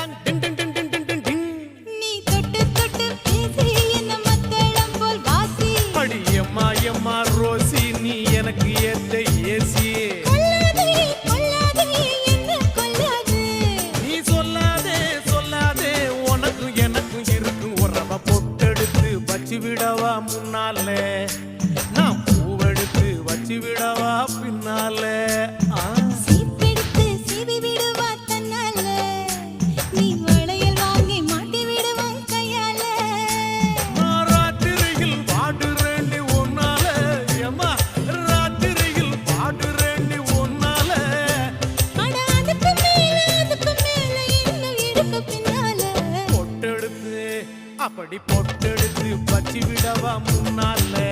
Tang டிங் டிங் டிங் டிங் டிங் டிங் டிங். நீ தொட்டு தொட்டு பேசி என்ன மத்தளம் போல் வாசி. அடி எம்மா எம்மா ரோசி நீ எனக்கு ஏத்த ஏசி. கொல்லாதே கொல்லாதே என்ன கொல்லாதே. நீ சொல்லாதே சொல்லாதே உனக்கும் எனக்கும் இருக்கும் உறவ பொட்டெடுத்து வச்சு விடவா முன்னாலே நான் பூவெடுத்து வச்சு விடவா பின்னாலே. சீப்பெடுத்து சீவி விடுவா தன்னால. நீ வளையல் வாங்கி மாட்டி விடுவான் கையால. நான் ராத்திரியில் பாடுறேண்டி ஒன்னால எம்மா ராத்திரியில் பாடுறேண்டி ஒன்னால. அட அதுக்கு மேல இன்னும் இருக்கு பின்னால. பொட்டெடுத்து அப்படி பொட்டெடுத்து வச்சு விடவா முன்னாலே.